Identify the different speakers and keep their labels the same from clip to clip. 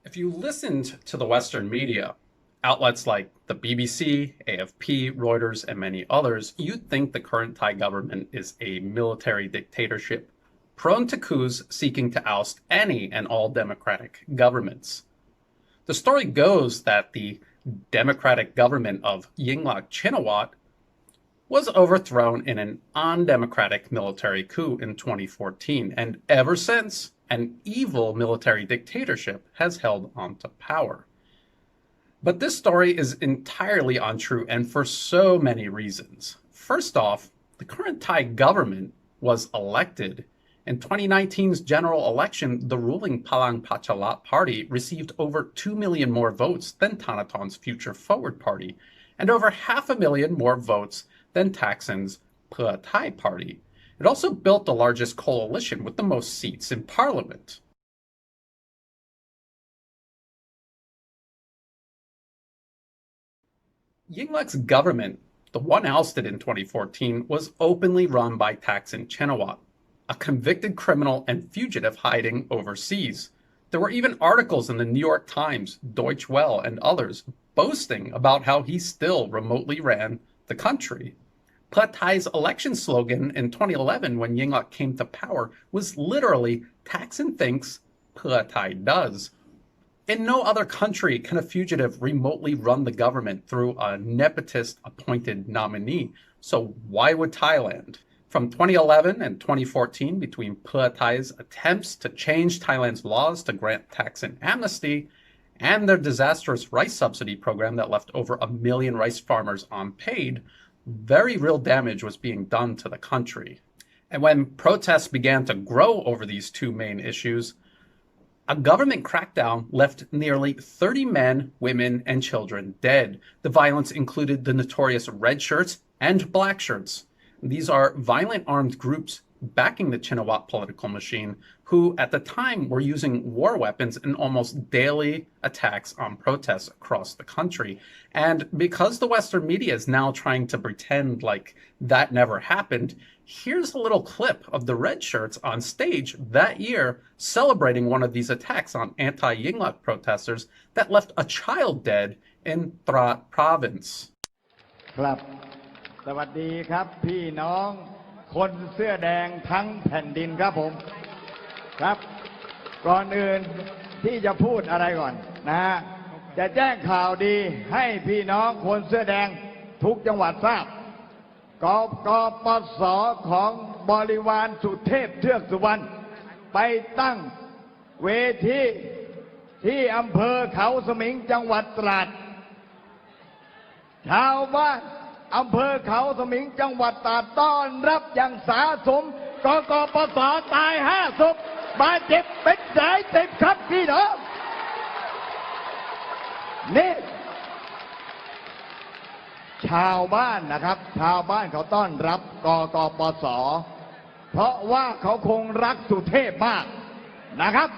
Speaker 1: If you listened to the Western media, outlets like the BBC, AFP, Reuters, and many others, you'd think the current Thai government is a military dictatorship prone to coups seeking to oust any and all democratic governments. The story goes that the democratic government of Yingluck Shinawatra was overthrown in an undemocratic military coup in 2014, and ever since, an evil military dictatorship has held onto power. But this story is entirely untrue, and for so many reasons. First off, the current Thai government was elected. In 2019's general election, the ruling Palang Pracharat party received over 2 million more votes than Thanaton's Future Forward party, and over 500,000 more votes than Thaksin's Pheu Thai party. It also built the largest coalition with the most seats in parliament. Yingluck's government, the one ousted in 2014, was openly run by Thaksin Shinawatra, a convicted criminal and fugitive hiding overseas. There were even articles in the New York Times, Deutsche Welle, and others boasting about how he still remotely ran the country. Pheu Thai's election slogan in 2011 when Yingluck came to power was literally, "Thaksin thinks, Pheu Thai does." In no other country can a fugitive remotely run the government through a nepotist appointed nominee. So why would Thailand? From 2011 and 2014, between Pheu Thai's attempts to change Thailand's laws to grant Thaksin amnesty and their disastrous rice subsidy program that left over 1 million rice farmers unpaid, very real damage was being done to the country. And when protests began to grow over these two main issues, a government crackdown left nearly 30 men, women, and children dead. The violence included the notorious red shirts and black shirts. These are violent armed groups backing the Shinawatra political machine, who at the time were using war weapons in almost daily attacks on protests across the country. And because the Western media is now trying to pretend like that never happened, here's a little clip of the red shirts on stage that year celebrating one of these attacks on anti-Yingluck protesters that left a child dead in Trat province.
Speaker 2: ครับสวัสดีครับพี่น้องคนเสื้อแดงทั้งแผ่นดินครับผมครับก่อนอื่นที่จะพูดอะไรก่อนนะฮะจะแจ้งข่าวดีให้พี่น้องคนเสื้อแดงทุกจังหวัดทราบกปสของบริวารสุเทพเทือกสุวรรณไปตั้งเวทีที่อำเภอเขาสมิงจังหวัดตราดชาวบ้านอำเภอเขาสมิงจังหวัดตราดต้อนรับอย่างสาสมกปสตาย5 ศพบาดเจ็บเป็นหลาย10ครับพี่น้องนี่ชาวบ้านนะครับชาวบ้านเขาต้อนรับกปสเพราะว่าเขาคงรักสุเทพมากนะครับ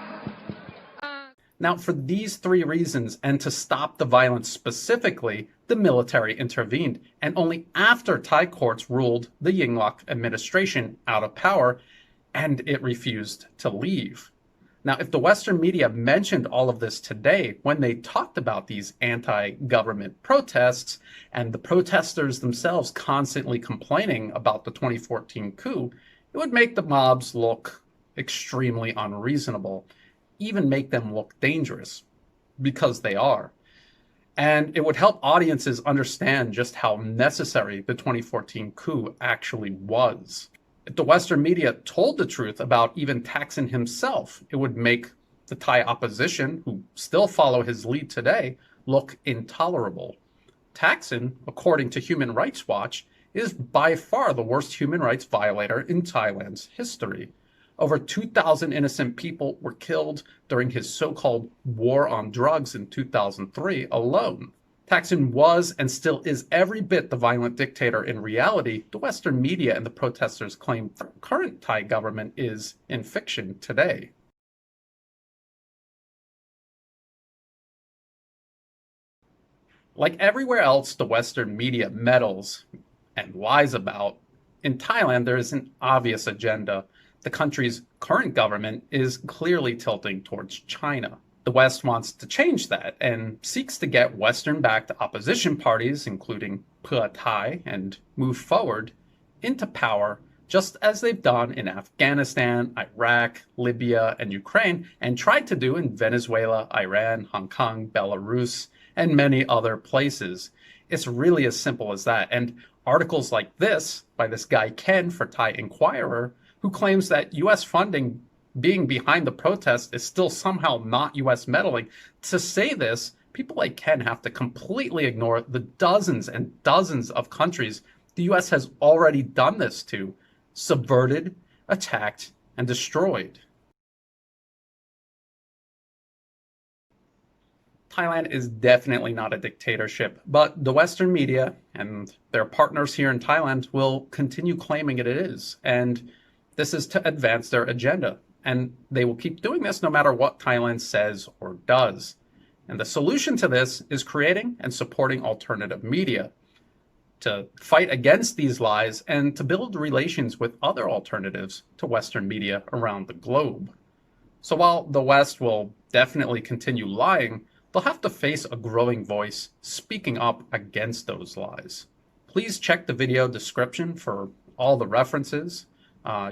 Speaker 1: Now, for these three reasons, and to stop the violence specifically, the military intervened, and only after Thai courts ruled the Yingluck administration out of power, and it refused to leave. Now, if the Western media mentioned all of this today when they talked about these anti-government protests, and the protesters themselves constantly complaining about the 2014 coup, it would make the mobs look extremely unreasonable, even make them look dangerous, because they are. And it would help audiences understand just how necessary the 2014 coup actually was. If the Western media told the truth about even Thaksin himself, it would make the Thai opposition, who still follow his lead today, look intolerable. Thaksin, according to Human Rights Watch, is by far the worst human rights violator in Thailand's history. Over 2,000 innocent people were killed during his so-called war on drugs in 2003 alone. Thaksin was and still is every bit the violent dictator in reality the Western media and the protesters claim the current Thai government is in fiction today. Like everywhere else the Western media meddles and lies about, in Thailand there is an obvious agenda. The country's current government is clearly tilting towards China. The West wants to change that and seeks to get Western-backed opposition parties, including Pheu Thai and Move Forward, into power just as they've done in Afghanistan, Iraq, Libya, and Ukraine, and tried to do in Venezuela, Iran, Hong Kong, Belarus, and many other places. It's really as simple as that. And articles like this by this guy Ken for Thai Inquirer, who claims that U.S. funding being behind the protest is still somehow not U.S. meddling. To say this, people like Ken have to completely ignore the dozens and dozens of countries the U.S. has already done this to, subverted, attacked, and destroyed. Thailand is definitely not a dictatorship, but the Western media and their partners here in Thailand will continue claiming it is, and this is to advance their agenda. And they will keep doing this no matter what Thailand says or does. And the solution to this is creating and supporting alternative media to fight against these lies and to build relations with other alternatives to Western media around the globe. So while the West will definitely continue lying, they'll have to face a growing voice speaking up against those lies. Please check the video description for all the references.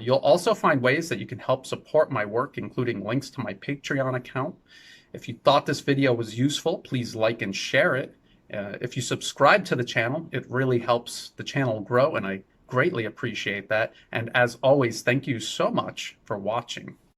Speaker 1: You'll also find ways that you can help support my work, including links to my Patreon account. If you thought this video was useful, please like and share it. If you subscribe to the channel, it really helps the channel grow, and I greatly appreciate that. And as always, thank you so much for watching.